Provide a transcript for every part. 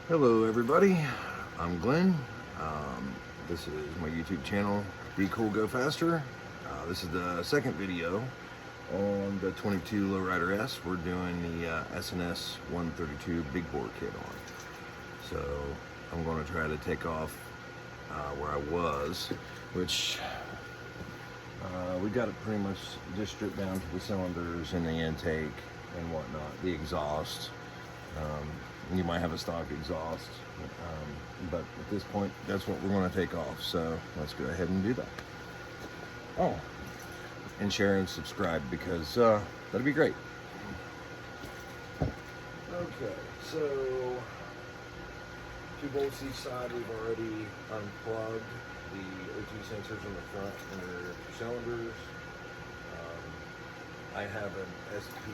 Hello everybody, I'm Glenn. This is my YouTube channel, Be Cool Go Faster. This is the second video on the 22 Lowrider S. We're doing the SNS 132 big bore kit on. So I'm going to try to take off where I was, which we got it pretty much just stripped down to the cylinders and the intake and whatnot, the exhaust. You might have a stock exhaust, but at this point, that's what we're going to take off. So let's go ahead and do that. Oh, and share and subscribe because that'd be great. Okay, so 2 bolts each side. We've already unplugged the O2 sensors in the front and rear cylinders. I have an SP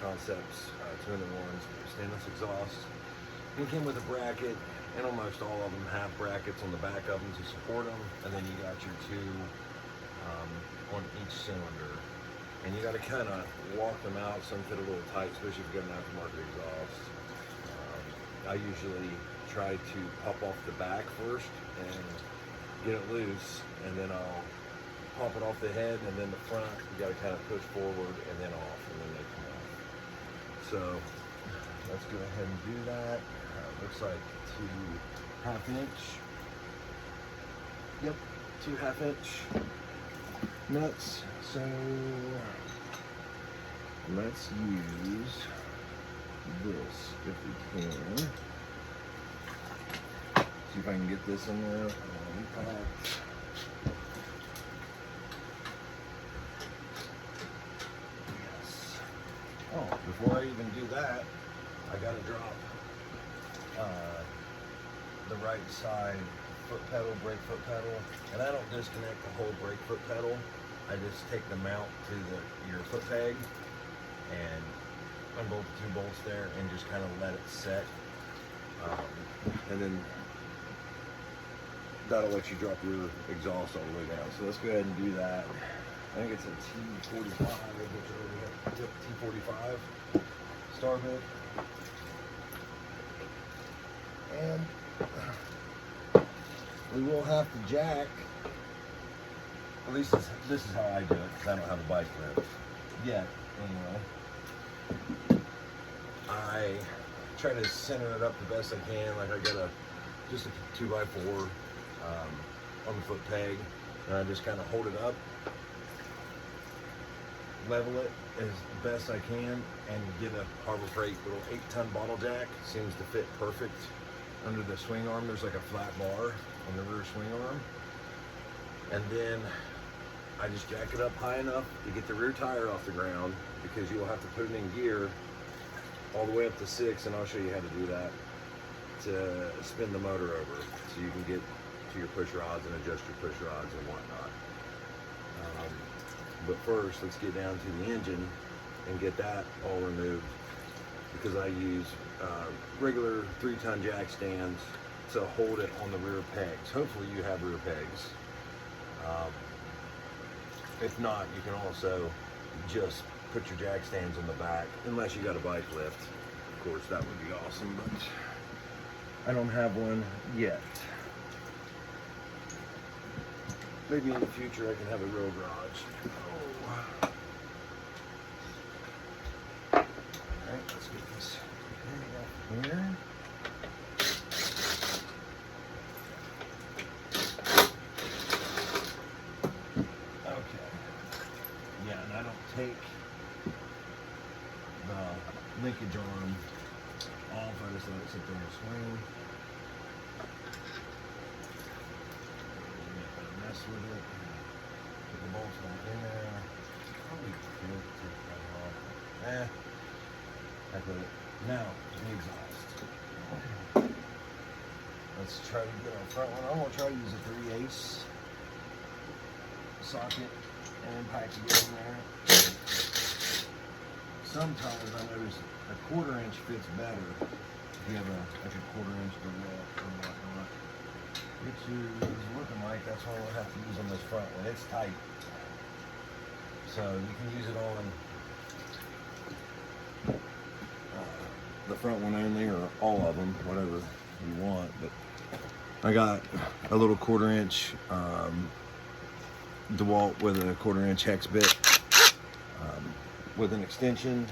Concepts 2-in-1 stainless exhaust. It came with a bracket, and almost all of them have brackets on the back of them to support them. And then you got your 2 on each cylinder. And you got to kind of walk them out. Some fit a little tight, especially if you've got an aftermarket exhaust. I usually try to pop off the back first and get it loose, and then I'll pop it off the head, and then the front you got to kind of push forward and then off, and then they come off. So let's go ahead and do that. Looks like 2 1/2-inch. Yep, 2 1/2-inch nuts. So let's use this if we can. See if I can get this in there. Yes. Oh, before I even do that, I gotta drop the right side foot pedal, brake foot pedal, and I don't disconnect the whole brake foot pedal. I just take the mount to your foot peg and unbolt the 2 bolts there and just kind of let it set, and then that'll let you drop your exhaust all the way down. So let's go ahead and do that. I think it's a T45, which already got T45 star bit. And we will have to jack, at least this is how I do it, because I don't have a bike lift yet, anyway. I try to center it up the best I can. Like I got just a 2x4 on the foot peg, and I just kind of hold it up, level it as best I can, and get a Harbor Freight little 8-ton bottle jack. Seems to fit perfect under the swing arm. There's like a flat bar on the rear swing arm, and then I just jack it up high enough to get the rear tire off the ground, because you'll have to put it in gear all the way up to 6, and I'll show you how to do that, to spin the motor over so you can get to your push rods and adjust your push rods and whatnot. But first, let's get down to the engine and get that all removed, because I use regular 3-ton jack stands to hold it on the rear pegs. Hopefully you have rear pegs. If not, you can also just put your jack stands on the back, unless you got a bike lift. Of course, that would be awesome, but I don't have one yet. Maybe in the future I can have a real garage. Oh. Alright, let's get this off here. Okay. Yeah, and I don't take the linkage arm off. I just let it sit there and swing. Mess with it. Put the bolts back in there. Probably good to take that off. I put it. Now, the exhaust. Let's try to get our front one. I'm going to try to use a 3/8 socket and pack it in there. Sometimes I notice a 1/4 inch fits better if you have like a 1/4 inch direct or whatnot. Which is looking like that's what we'll have to use on this front one. It's tight. So you can use it on the front one only, or all of them, whatever you want, but I got a little 1/4 inch DeWalt with a 1/4 inch hex bit with an extension,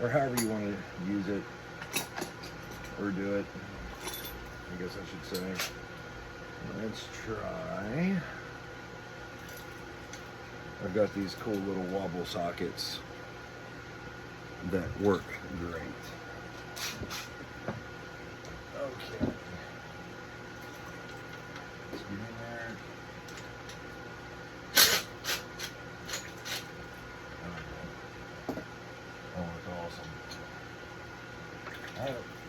or however you want to use it or do it, I guess I should say. Let's try. I've got these cool little wobble sockets that work great. Okay. Let's get in there. Oh, it's awesome.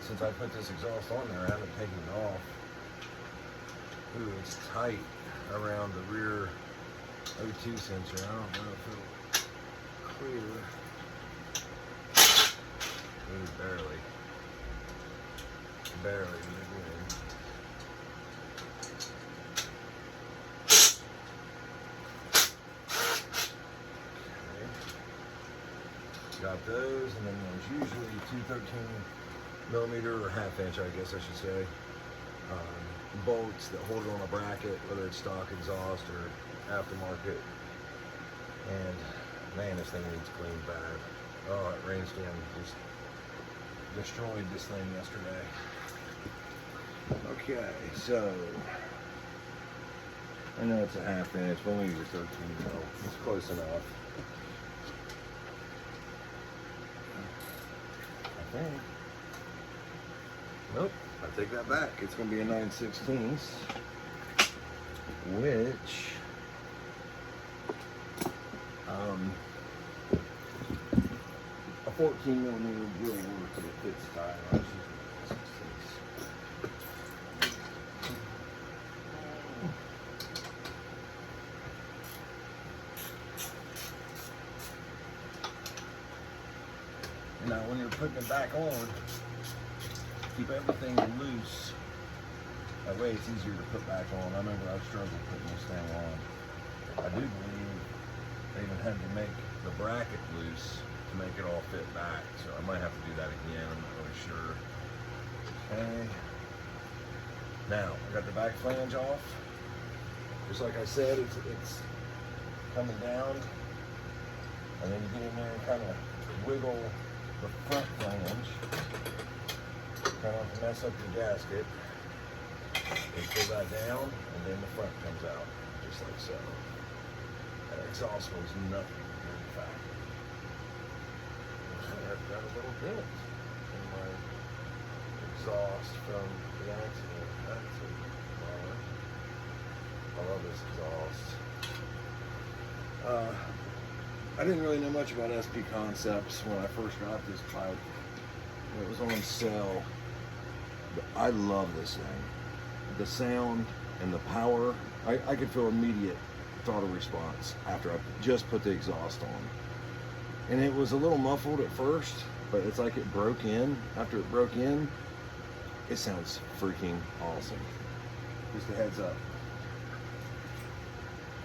Since I put this exhaust on there, I haven't taken it off. Ooh, it's tight around the rear O2 sensor. I don't know if it'll clear. Ooh, barely. Barely, but it did. Okay. Got those, and then there's usually two 13mm or 1/2 inch, I guess I should say, bolts that hold it on a bracket, whether it's stock exhaust or aftermarket. And man, this thing needs cleaned bad. Oh, that rainstorm just destroyed this thing yesterday. Okay, so I know it's a 1/2 inch, but we use 13mm. It's close enough, I think. Nope, I take that back. It's going to be a 9/16, which a 14mm will work if it fits tight. I was using a 9/16. Now, when you're putting it back on, keep everything loose. That way it's easier to put back on. I remember I struggled putting this thing on. I do believe they even had to make the bracket loose to make it all fit back. So I might have to do that again. I'm not really sure. Okay. Now, I got the back flange off. Just like I said, it's coming down. And then you get in there and kind of wiggle the front flange. Kind of mess up your gasket. You pull that down, and then the front comes out, just like so. That exhaust was nothing, in fact. I've got a little dent in my exhaust from the accident. That's a bummer. I love this exhaust. I didn't really know much about SP Concepts when I first got this bike. It was on sale. But I love this thing. The sound and the power, I could feel immediate throttle response after I just put the exhaust on. And it was a little muffled at first, but it's like it broke in. After it broke in, it sounds freaking awesome. Just a heads up.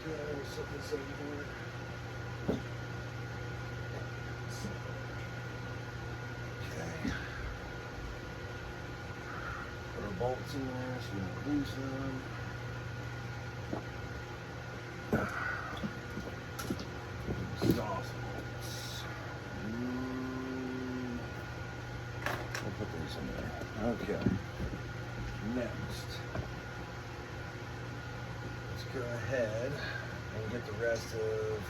Okay, we'll set this over here. Okay. Put our bolts in there so we don't lose them. Exhaust bolts. We'll put these in there. Okay. Next, let's go ahead and get the rest of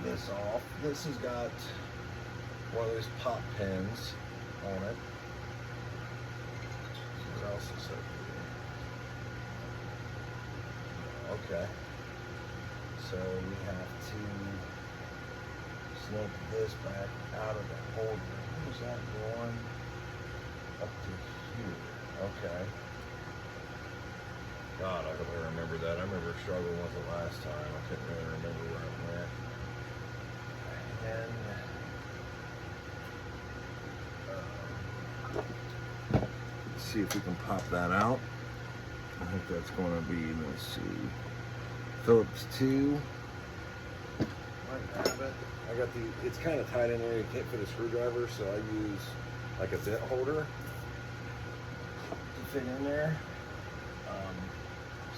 this off. This has got one of those pop pins on it. What else is up here? Okay. So we have to snip this back out of the holder. Where's that going? Up to here. Okay. God, I don't really remember that. I remember struggling with it last time. I couldn't really remember where it went. And let's see if we can pop that out. I think that's going to be, let's see, Phillips 2. Might have it. I got the, it's kind of tight in there. You can't fit a screwdriver, so I use like a vent holder to fit in there.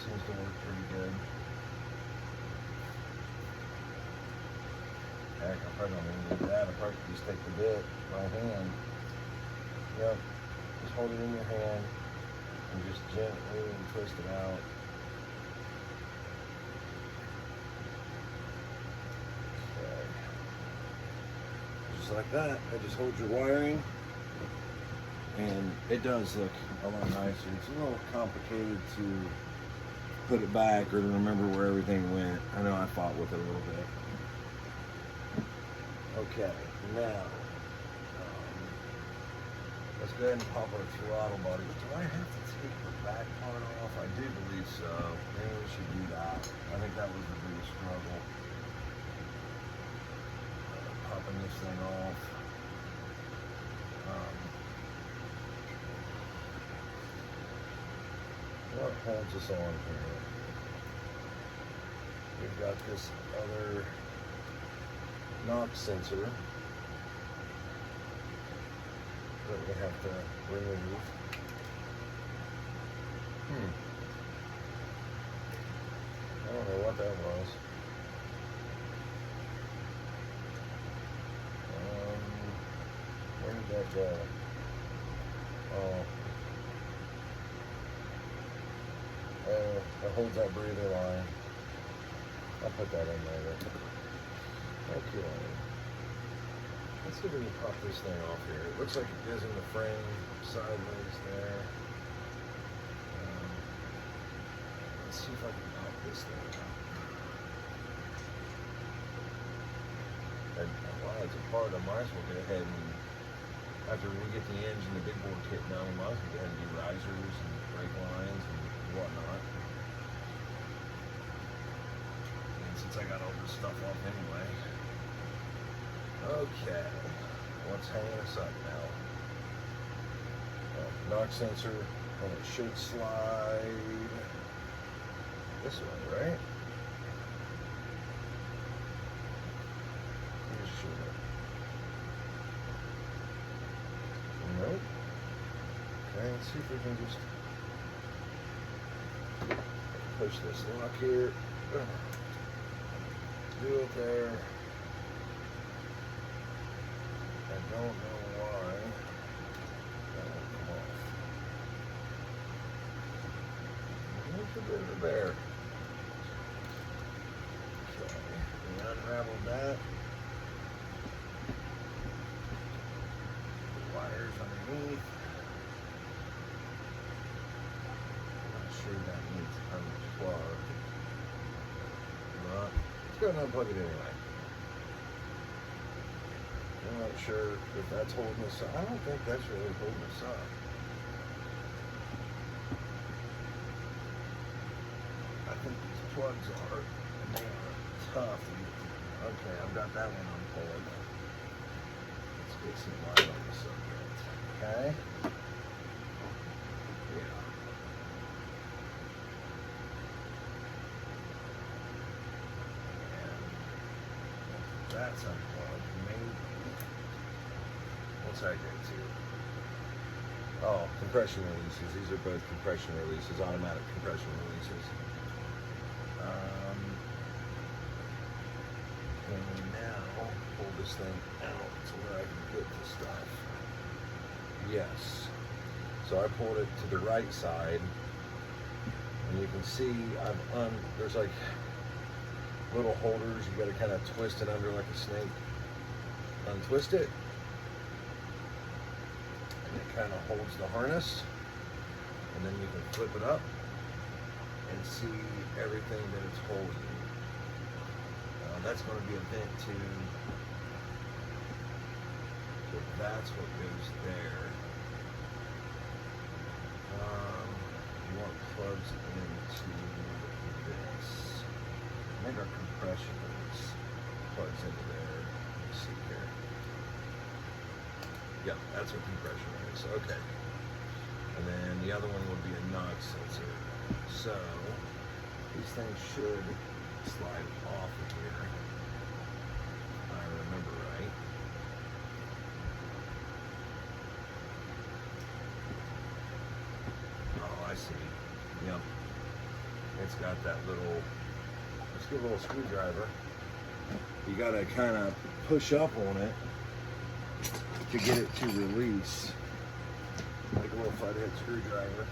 Seems to work pretty good. Heck, I probably don't even need that. I probably could just take the bit by hand. Yep, just hold it in your hand and just gently twist it out. Okay. Just like that. That just holds your wiring. And it does look a lot nicer. It's a little complicated to put it back or to remember where everything went. I know I fought with it a little bit. Okay, now let's go ahead and pop our throttle body. Do I have to take the back part off? I do believe so. Maybe we should do that. I think that was the biggest struggle. Popping this thing off. What holds us on here? We've got this other knock sensor that we have to remove. I don't know what that was. Where did that go? Oh. That holds that breather line. I'll put that in later. Okay. Let's see if we can pop this thing off here. It looks like it goes in the frame sideways there. Let's see if I can pop this thing out. And while it's apart, I might as well go ahead and, after we get the engine, the big board kit down, we might as well go ahead and do risers and brake lines and whatnot. And since I got all this stuff off anyway. Okay, what's hanging us up now? Knock sensor, and it should slide this way, right? Pretty sure. Nope. Okay, let's see if we can just push this lock here. Do it there. I don't know why that won't come off. Look at it there. Okay, we unraveled that. The wires underneath. I'm not sure that needs unplugged. But let's go ahead and unplug it anyway. I'm not sure if that's holding us up. I don't think that's really holding us up. I think these plugs are, and they are tough. Okay, I've got that one unplugged. Let's get some light on the subject. Okay? Yeah. And that's unplugged. Maybe. What's that go to? Oh, compression releases. These are both compression releases, automatic compression releases. And now pull this thing out to where I can get the stuff. Yes. So I pulled it to the right side, and you can see there's like little holders. You got to kind of twist it under like a snake. Untwist it. It kind of holds the harness, and then you can flip it up and see everything that it's holding. That's going to be a vent too, so that's what goes there. You want plugs into this. I think our compression release plugs into there. Let's see here. Yeah, that's what compression is. Okay. And then the other one would be a knock sensor. So these things should slide off of here, if I remember right. got that little, let's get a little screwdriver. You gotta kind of push up on it to get it to release. Like a little flathead screwdriver,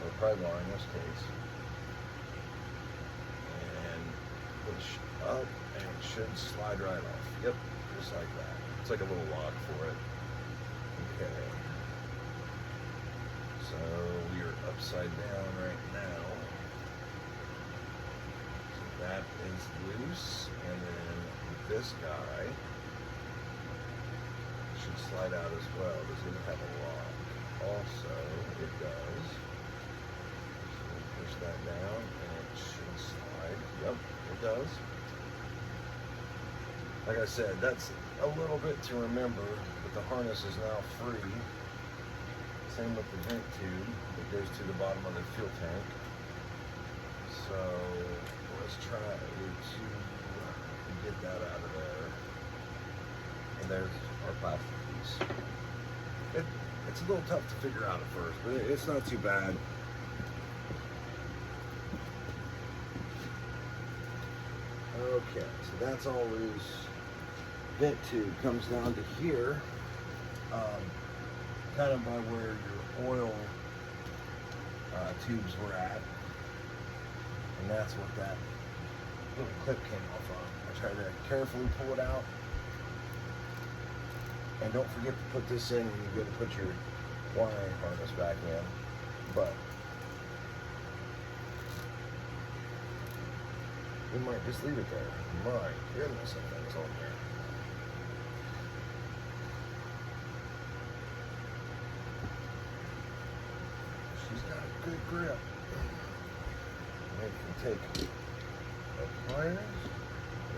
or pry bar in this case. And push up, and it should slide right off. Yep, just like that. It's like a little lock for it. Okay. So we are upside down right now. So that is loose, and then this guy should slide out as well. Does it have a lock? Also, it does. So we push that down, and it should slide. Yep, it does. Like I said, that's a little bit to remember, but the harness is now free. Same with the vent tube that goes to the bottom of the fuel tank. So let's try to get that out of there. And there's our plastic piece. It's a little tough to figure out at first, but it's not too bad. Okay, so that's all loose. Vent tube comes down to here, kind of by where your oil tubes were at, and that's what that little clip came off of. I tried to carefully pull it out, and don't forget to put this in when you go to put your wiring harness back in. But we might just leave it there. My goodness, that thing's on there. She's got a good grip. Maybe we can take the pliers.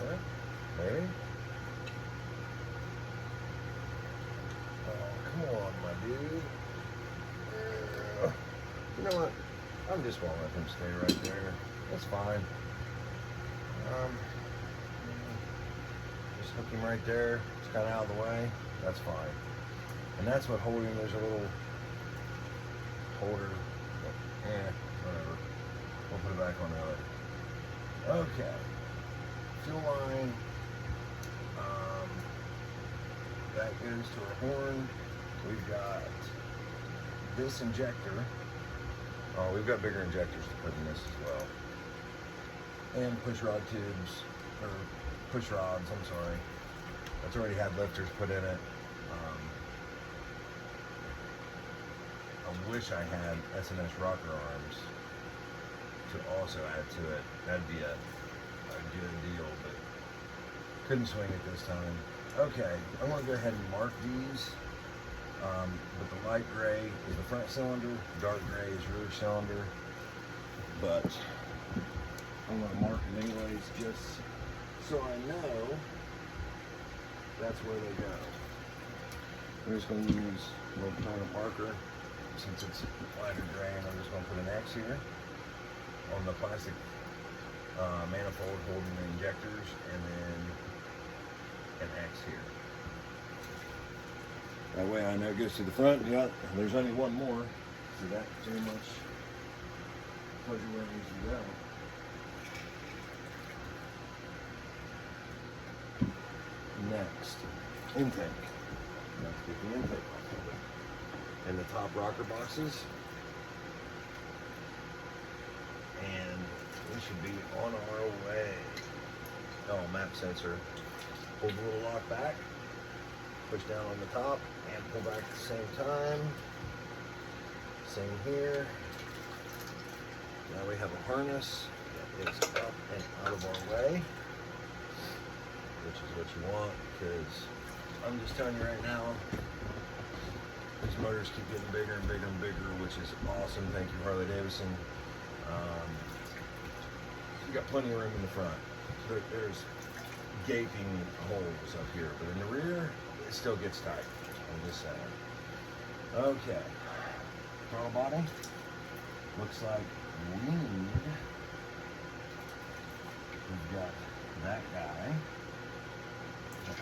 Yeah, maybe. Oh, come on, my dude. You know what? I'm just gonna let him stay right there. That's fine. Just hook him right there. It's kind of out of the way. That's fine. And that's what holding. There's a little holder. Whatever. We'll put it back on the other. Okay. Fuel line. That goes to our horn. We've got this injector. Oh, we've got bigger injectors to put in this as well. And push rod tubes, or push rods, I'm sorry. That's already had lifters put in it. I wish I had S&S rocker arms to also add to it. That'd be a good deal, but couldn't swing it this time. Okay, I'm gonna go ahead and mark these. But the light gray is the front cylinder, dark gray is rear cylinder. But I'm gonna mark them anyways, just so I know that's where they go. I'm just gonna use a little permanent marker since it's lighter gray, and I'm just gonna put an X here on the plastic manifold holding the injectors, and then an X here. That way I know it goes to the front. Yeah, there's only one more, so that pretty much tells you where it needs to go. Next, intake. Let's get the intake off of it. And the top rocker boxes. And we should be on our way. Oh, map sensor. Pull the little lock back. Push down on the top and pull back at the same time. Same here. Now we have a harness that is up and out of our way, which is what you want, because I'm just telling you right now, these motors keep getting bigger and bigger and bigger, which is awesome. Thank you, Harley Davidson. You got plenty of room in the front. There's gaping holes up here, but in the rear, it still gets tight. I'm just saying. Okay. Throttle body. Looks like we need. We've got that guy.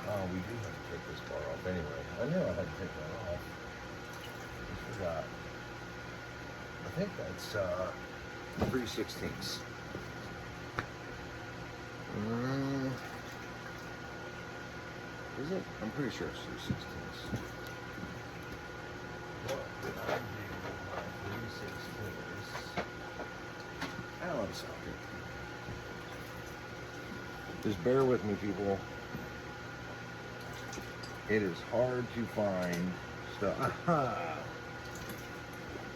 Oh, we do have to take this bar off anyway. I knew I had to take that off. I forgot. I think that's 3/16. Is it? I'm pretty sure it's 3/16. What did I do with my 3/16? Out of socket. Just bear with me, people. It is hard to find stuff. Aha!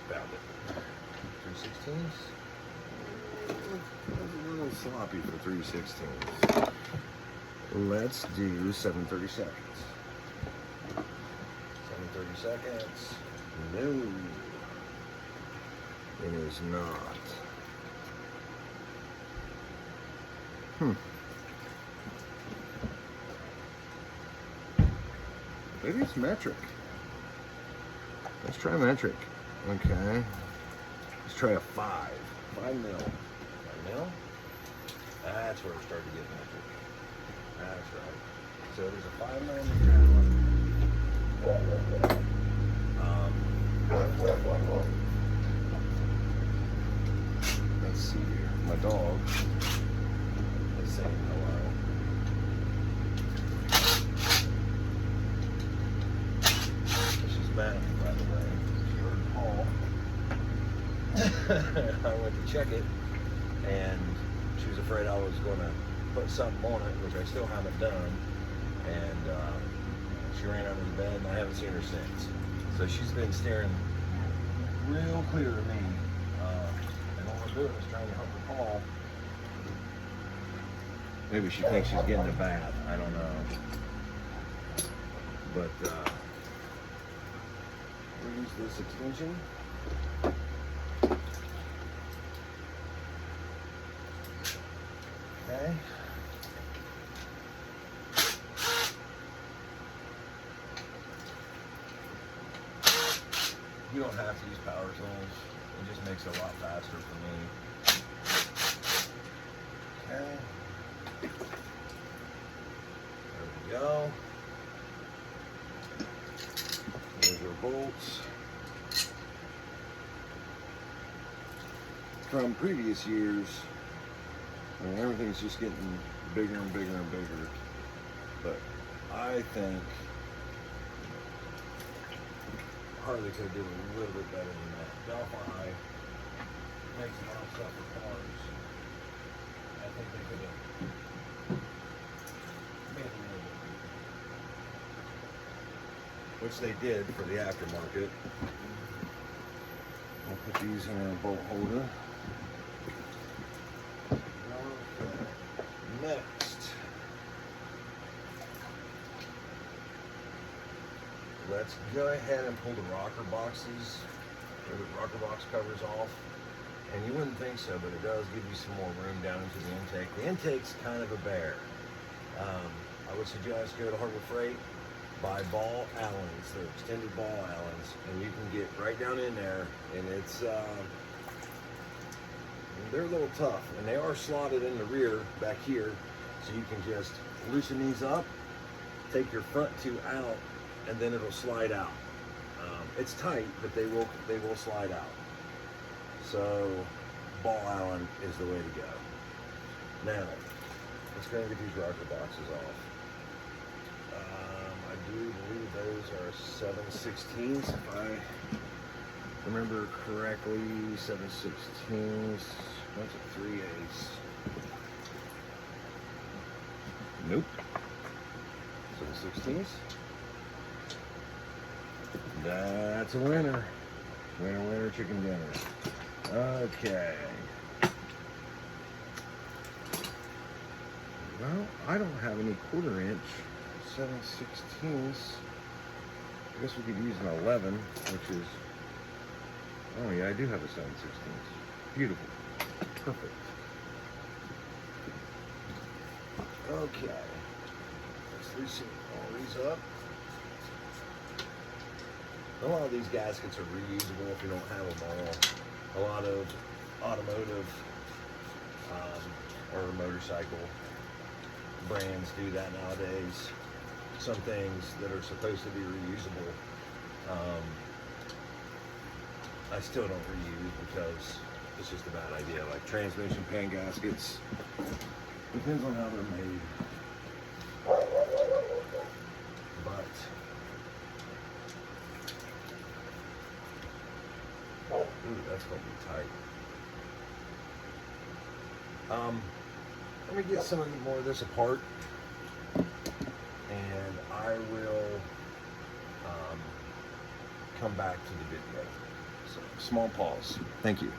Found it. 3/16. A little sloppy for 3/16. Let's do 7/30 seconds. 7/30 seconds. No, it is not. Maybe it's metric. Let's try metric. Okay. Let's try a 5. 5 mil. 5 mil? That's where we're starting to get metric. That's right. So there's a 5 millimeter Allen. Let's see here. My dog is saying hello. She's mad, by the way. She heard Paul. I went to check it, and she was afraid I was going to put something on it, which I still haven't done, and she ran under the bed, and I haven't seen her since. So she's been staring real clear at me, and all we're doing is trying to help her Paul. Maybe she thinks she's getting a bath, I don't know. But we'll use this extension. Okay. You don't have to use power tools. It just makes it a lot faster for me. Okay. There we go. There's our bolts. From previous years, I mean, everything's just getting bigger and bigger and bigger. But I think Harley could do a little bit better than that. Delphi makes a lot of stuff for cars. I think they could have made a little bit. Which they did for the aftermarket. We'll put these in our bolt holder. Next, let's go ahead and pull the rocker boxes, or the rocker box covers off. And you wouldn't think so, but it does give you some more room down into the intake. The intake's kind of a bear. I would suggest go to Harbor Freight, buy ball Allens. They're extended ball Allens, and you can get right down in there, and it's they're a little tough, and they are slotted in the rear back here, so you can just loosen these up, take your front two out, and then it'll slide out. It's tight, but they will slide out. So ball Allen is the way to go. Now let's go and get these rocker boxes off. I do believe those are 7/16 if I remember correctly. 7/16. That's a 3/8. Nope. 7/16. That's a winner. Winner, winner, chicken dinner. Okay. Well, I don't have any 1/4 inch 7/16. I guess we could use an 11, which is, oh yeah, I do have a 7/16. Beautiful. Perfect. Okay. Let's loosen all these up. A lot of these gaskets are reusable if you don't have them all. A lot of automotive or motorcycle brands do that nowadays. Some things that are supposed to be reusable, I still don't reuse because it's just a bad idea. Like transmission pan gaskets, depends on how they're made. But ooh, that's gonna be tight. Let me get some more of this apart, and I will come back to the video. So small pause. Thank you.